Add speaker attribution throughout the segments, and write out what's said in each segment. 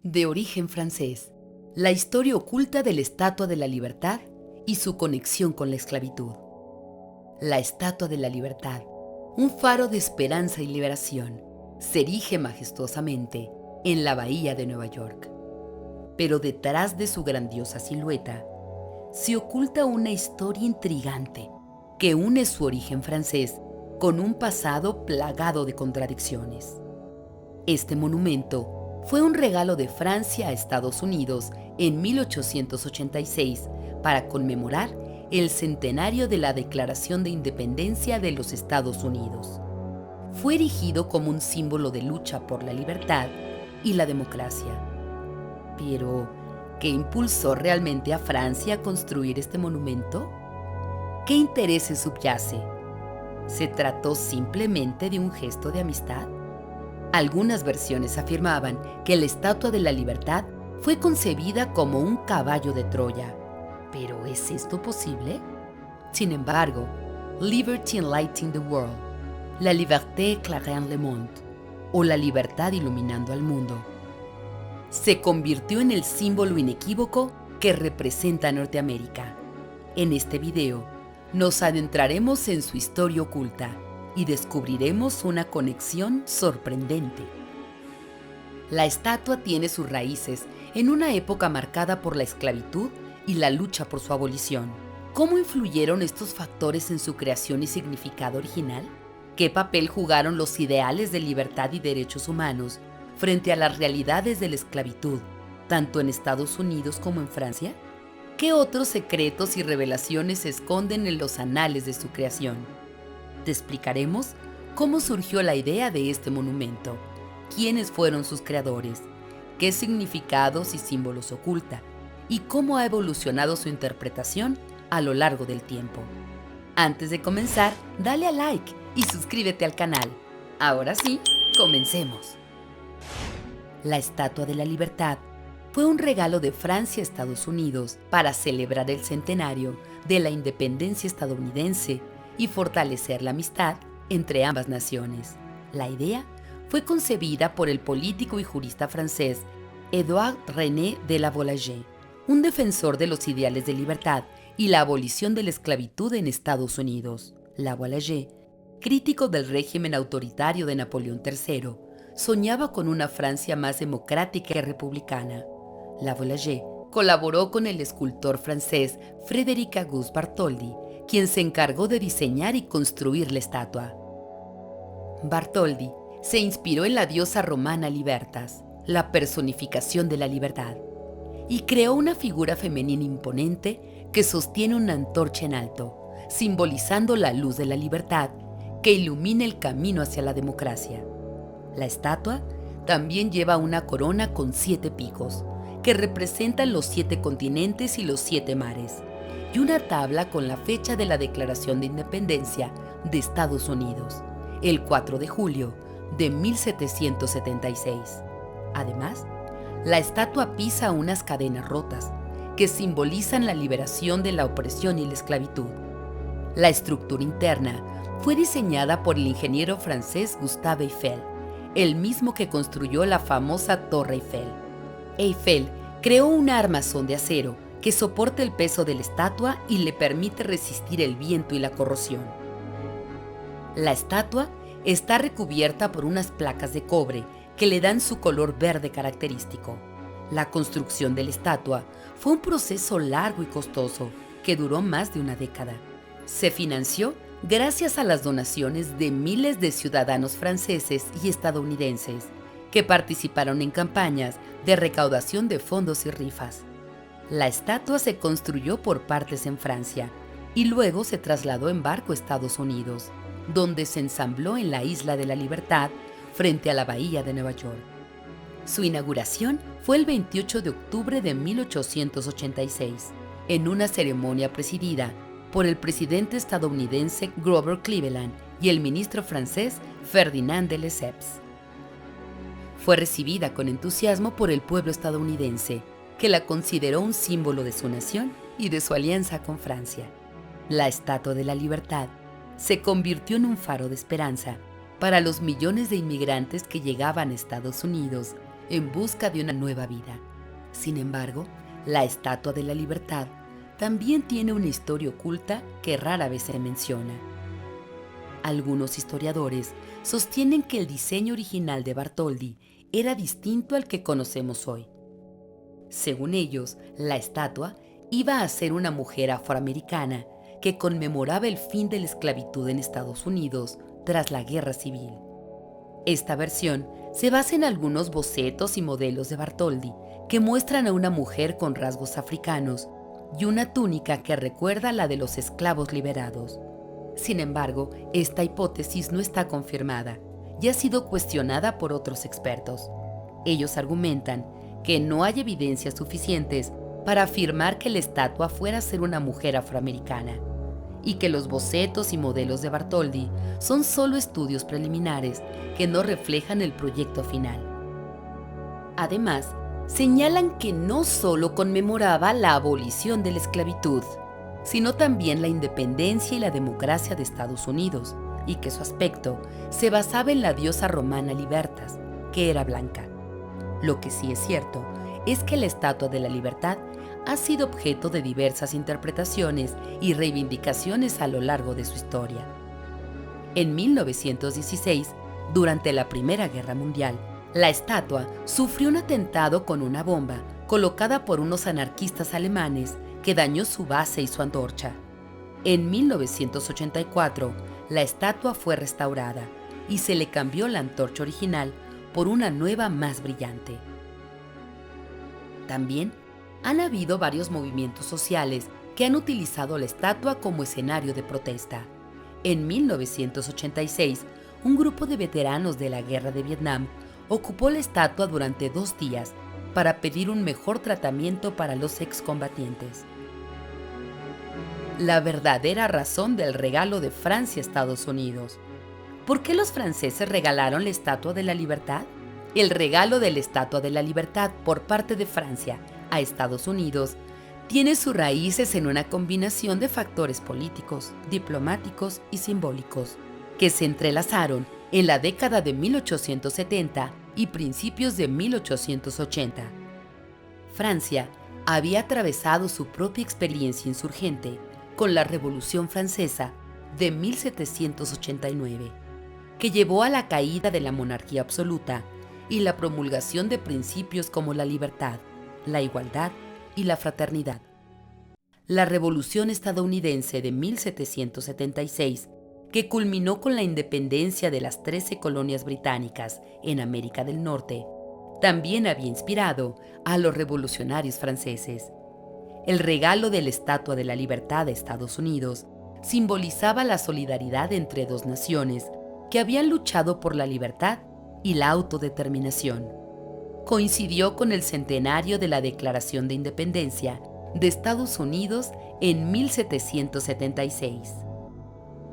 Speaker 1: De origen francés, la historia oculta de la Estatua de la Libertad y su conexión con la esclavitud. La Estatua de la Libertad, un faro de esperanza y liberación, se erige majestuosamente en la bahía de Nueva York. Pero detrás de su grandiosa silueta se oculta una historia intrigante que une su origen francés con un pasado plagado de contradicciones. Este monumento fue un regalo de Francia a Estados Unidos en 1886 para conmemorar el centenario de la Declaración de Independencia de los Estados Unidos. Fue erigido como un símbolo de lucha por la libertad y la democracia. Pero, ¿qué impulsó realmente a Francia a construir este monumento? ¿Qué intereses subyace? ¿Se trató simplemente de un gesto de amistad? Algunas versiones afirmaban que la Estatua de la Libertad fue concebida como un caballo de Troya. ¿Pero es esto posible? Sin embargo, Liberty Enlightening the World, La Liberté éclairant le monde, o La Libertad iluminando al mundo, se convirtió en el símbolo inequívoco que representa a Norteamérica. En este video, nos adentraremos en su historia oculta y descubriremos una conexión sorprendente. La estatua tiene sus raíces en una época marcada por la esclavitud y la lucha por su abolición. ¿Cómo influyeron estos factores en su creación y significado original? ¿Qué papel jugaron los ideales de libertad y derechos humanos frente a las realidades de la esclavitud, tanto en Estados Unidos como en Francia? ¿Qué otros secretos y revelaciones se esconden en los anales de su creación? Te explicaremos cómo surgió la idea de este monumento, quiénes fueron sus creadores, qué significados y símbolos oculta, y cómo ha evolucionado su interpretación a lo largo del tiempo. Antes de comenzar, dale a like y suscríbete al canal. Ahora sí, comencemos. La Estatua de la Libertad fue un regalo de Francia a Estados Unidos para celebrar el centenario de la independencia estadounidense y fortalecer la amistad entre ambas naciones. La idea fue concebida por el político y jurista francés Édouard René de Lavoisier, un defensor de los ideales de libertad y la abolición de la esclavitud en Estados Unidos. Lavoisier, crítico del régimen autoritario de Napoleón III, soñaba con una Francia más democrática y republicana. Lavoisier colaboró con el escultor francés Frédéric Auguste Bartholdi, quien se encargó de diseñar y construir la estatua. Bartholdi se inspiró en la diosa romana Libertas, la personificación de la libertad, y creó una figura femenina imponente que sostiene una antorcha en alto, simbolizando la luz de la libertad que ilumina el camino hacia la democracia. La estatua también lleva una corona con 7 picos, que representan los 7 continentes y los 7 mares, y una tabla con la fecha de la Declaración de Independencia de Estados Unidos, el 4 de julio de 1776. Además, la estatua pisa unas cadenas rotas que simbolizan la liberación de la opresión y la esclavitud. La estructura interna fue diseñada por el ingeniero francés Gustave Eiffel, el mismo que construyó la famosa Torre Eiffel. Eiffel creó un armazón de acero que soporta el peso de la estatua y le permite resistir el viento y la corrosión. La estatua está recubierta por unas placas de cobre que le dan su color verde característico. La construcción de la estatua fue un proceso largo y costoso que duró más de una década. Se financió gracias a las donaciones de miles de ciudadanos franceses y estadounidenses que participaron en campañas de recaudación de fondos y rifas. La estatua se construyó por partes en Francia y luego se trasladó en barco a Estados Unidos, donde se ensambló en la Isla de la Libertad frente a la bahía de Nueva York. Su inauguración fue el 28 de octubre de 1886, en una ceremonia presidida por el presidente estadounidense Grover Cleveland y el ministro francés Ferdinand de Lesseps. Fue recibida con entusiasmo por el pueblo estadounidense, que la consideró un símbolo de su nación y de su alianza con Francia. La Estatua de la Libertad se convirtió en un faro de esperanza para los millones de inmigrantes que llegaban a Estados Unidos en busca de una nueva vida. Sin embargo, la Estatua de la Libertad también tiene una historia oculta que rara vez se menciona. Algunos historiadores sostienen que el diseño original de Bartholdi era distinto al que conocemos hoy. Según ellos, la estatua iba a ser una mujer afroamericana que conmemoraba el fin de la esclavitud en Estados Unidos tras la Guerra Civil. Esta versión se basa en algunos bocetos y modelos de Bartholdi que muestran a una mujer con rasgos africanos y una túnica que recuerda a la de los esclavos liberados. Sin embargo, esta hipótesis no está confirmada y ha sido cuestionada por otros expertos. Ellos argumentan que no hay evidencias suficientes para afirmar que la estatua fuera a ser una mujer afroamericana y que los bocetos y modelos de Bartholdi son solo estudios preliminares que no reflejan el proyecto final. Además, señalan que no solo conmemoraba la abolición de la esclavitud, sino también la independencia y la democracia de Estados Unidos, y que su aspecto se basaba en la diosa romana Libertas, que era blanca. Lo que sí es cierto es que la Estatua de la Libertad ha sido objeto de diversas interpretaciones y reivindicaciones a lo largo de su historia. En 1916, durante la Primera Guerra Mundial, la estatua sufrió un atentado con una bomba colocada por unos anarquistas alemanes que dañó su base y su antorcha. En 1984, la estatua fue restaurada y se le cambió la antorcha original por una nueva más brillante. También han habido varios movimientos sociales que han utilizado la estatua como escenario de protesta. En 1986, un grupo de veteranos de la Guerra de Vietnam ocupó la estatua durante 2 días para pedir un mejor tratamiento para los excombatientes. La verdadera razón del regalo de Francia a Estados Unidos. ¿Por qué los franceses regalaron la Estatua de la Libertad? El regalo de la Estatua de la Libertad por parte de Francia a Estados Unidos tiene sus raíces en una combinación de factores políticos, diplomáticos y simbólicos que se entrelazaron en la década de 1870 y principios de 1880. Francia había atravesado su propia experiencia insurgente con la Revolución Francesa de 1789, que llevó a la caída de la monarquía absoluta y la promulgación de principios como la libertad, la igualdad y la fraternidad. La Revolución estadounidense de 1776, que culminó con la independencia de las 13 colonias británicas en América del Norte, también había inspirado a los revolucionarios franceses. El regalo de la Estatua de la Libertad a Estados Unidos simbolizaba la solidaridad entre dos naciones que habían luchado por la libertad y la autodeterminación. Coincidió con el centenario de la Declaración de Independencia de Estados Unidos en 1776.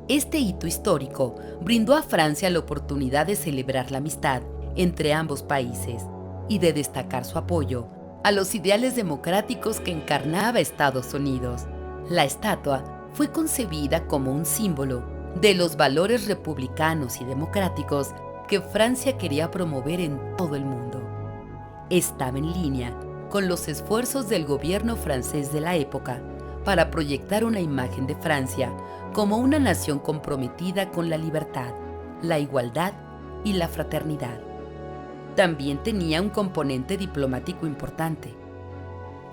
Speaker 1: Este hito histórico brindó a Francia la oportunidad de celebrar la amistad entre ambos países y de destacar su apoyo a los ideales democráticos que encarnaba Estados Unidos. La estatua fue concebida como un símbolo de los valores republicanos y democráticos que Francia quería promover en todo el mundo. Estaba en línea con los esfuerzos del gobierno francés de la época para proyectar una imagen de Francia como una nación comprometida con la libertad, la igualdad y la fraternidad. También tenía un componente diplomático importante.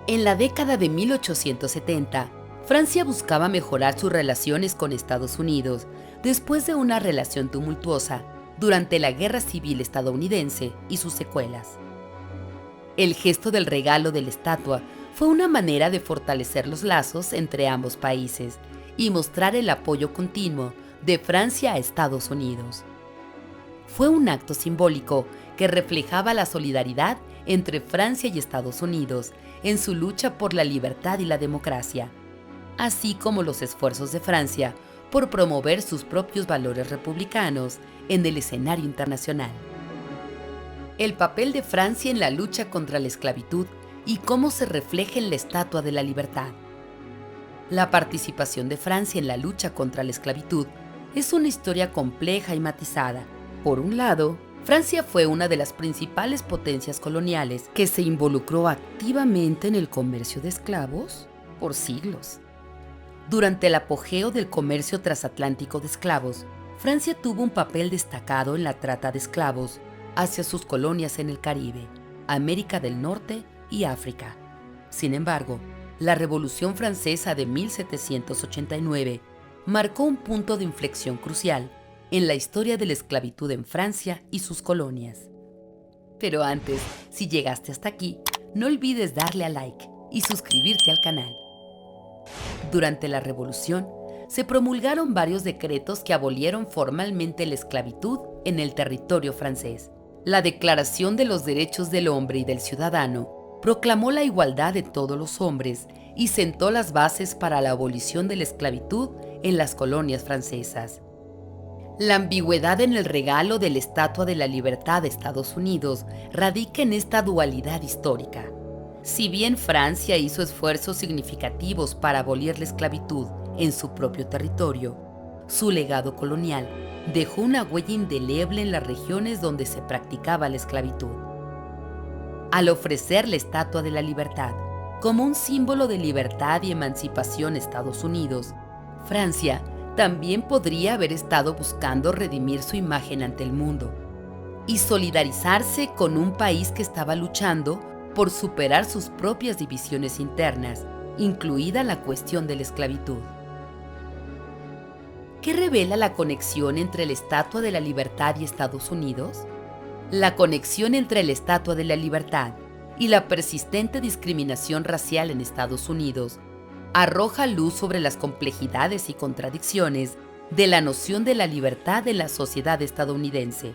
Speaker 1: En la década de 1870, Francia buscaba mejorar sus relaciones con Estados Unidos después de una relación tumultuosa durante la Guerra Civil estadounidense y sus secuelas. El gesto del regalo de la estatua fue una manera de fortalecer los lazos entre ambos países y mostrar el apoyo continuo de Francia a Estados Unidos. Fue un acto simbólico que reflejaba la solidaridad entre Francia y Estados Unidos en su lucha por la libertad y la democracia, así como los esfuerzos de Francia por promover sus propios valores republicanos en el escenario internacional. El papel de Francia en la lucha contra la esclavitud y cómo se refleja en la Estatua de la Libertad. La participación de Francia en la lucha contra la esclavitud es una historia compleja y matizada. Por un lado, Francia fue una de las principales potencias coloniales que se involucró activamente en el comercio de esclavos por siglos. Durante el apogeo del comercio transatlántico de esclavos, Francia tuvo un papel destacado en la trata de esclavos hacia sus colonias en el Caribe, América del Norte y África. Sin embargo, la Revolución Francesa de 1789 marcó un punto de inflexión crucial en la historia de la esclavitud en Francia y sus colonias. Pero antes, si llegaste hasta aquí, no olvides darle a like y suscribirte al canal. Durante la Revolución, se promulgaron varios decretos que abolieron formalmente la esclavitud en el territorio francés. La Declaración de los Derechos del Hombre y del Ciudadano proclamó la igualdad de todos los hombres y sentó las bases para la abolición de la esclavitud en las colonias francesas. La ambigüedad en el regalo de la Estatua de la Libertad de Estados Unidos radica en esta dualidad histórica. Si bien Francia hizo esfuerzos significativos para abolir la esclavitud en su propio territorio, su legado colonial dejó una huella indeleble en las regiones donde se practicaba la esclavitud. Al ofrecer la Estatua de la Libertad como un símbolo de libertad y emancipación a Estados Unidos, Francia también podría haber estado buscando redimir su imagen ante el mundo y solidarizarse con un país que estaba luchando por superar sus propias divisiones internas, incluida la cuestión de la esclavitud. ¿Qué revela la conexión entre la Estatua de la Libertad y Estados Unidos? La conexión entre la Estatua de la Libertad y la persistente discriminación racial en Estados Unidos arroja luz sobre las complejidades y contradicciones de la noción de la libertad en la sociedad estadounidense.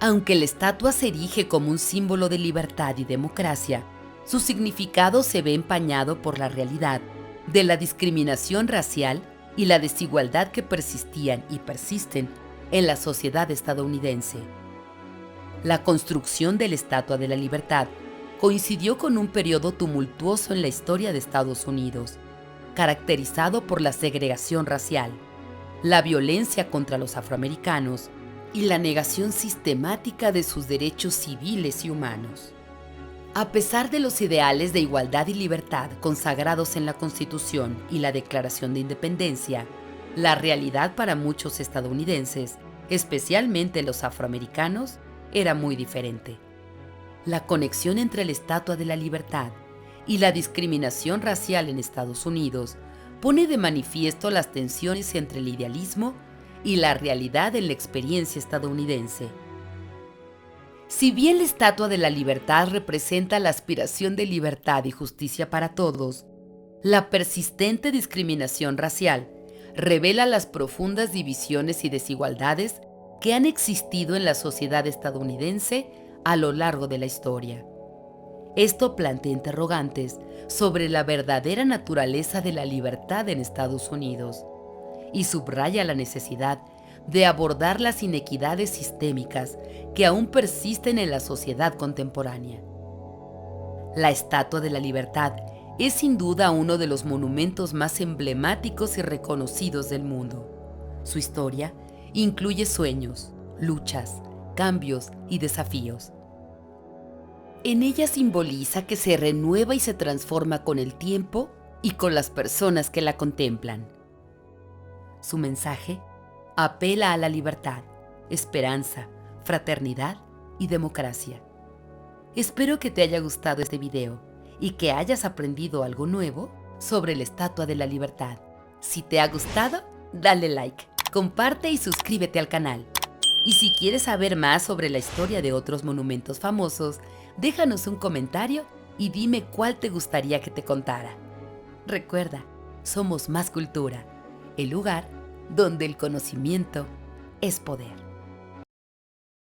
Speaker 1: Aunque la estatua se erige como un símbolo de libertad y democracia, su significado se ve empañado por la realidad de la discriminación racial y la desigualdad que persistían y persisten en la sociedad estadounidense. La construcción de la Estatua de la Libertad coincidió con un periodo tumultuoso en la historia de Estados Unidos, caracterizado por la segregación racial, la violencia contra los afroamericanos y la negación sistemática de sus derechos civiles y humanos. A pesar de los ideales de igualdad y libertad consagrados en la Constitución y la Declaración de Independencia, la realidad para muchos estadounidenses, especialmente los afroamericanos, era muy diferente. La conexión entre la Estatua de la Libertad y la discriminación racial en Estados Unidos pone de manifiesto las tensiones entre el idealismo y la realidad en la experiencia estadounidense. Si bien la Estatua de la Libertad representa la aspiración de libertad y justicia para todos, la persistente discriminación racial revela las profundas divisiones y desigualdades que han existido en la sociedad estadounidense a lo largo de la historia. Esto plantea interrogantes sobre la verdadera naturaleza de la libertad en Estados Unidos y subraya la necesidad de abordar las inequidades sistémicas que aún persisten en la sociedad contemporánea. La Estatua de la Libertad es sin duda uno de los monumentos más emblemáticos y reconocidos del mundo. Su historia incluye sueños, luchas, cambios y desafíos. En ella simboliza que se renueva y se transforma con el tiempo y con las personas que la contemplan. Su mensaje apela a la libertad, esperanza, fraternidad y democracia. Espero que te haya gustado este video y que hayas aprendido algo nuevo sobre la Estatua de la Libertad. Si te ha gustado, dale like, comparte y suscríbete al canal. Y si quieres saber más sobre la historia de otros monumentos famosos, déjanos un comentario y dime cuál te gustaría que te contara. Recuerda, somos Más Cultura, el lugar donde el conocimiento es poder.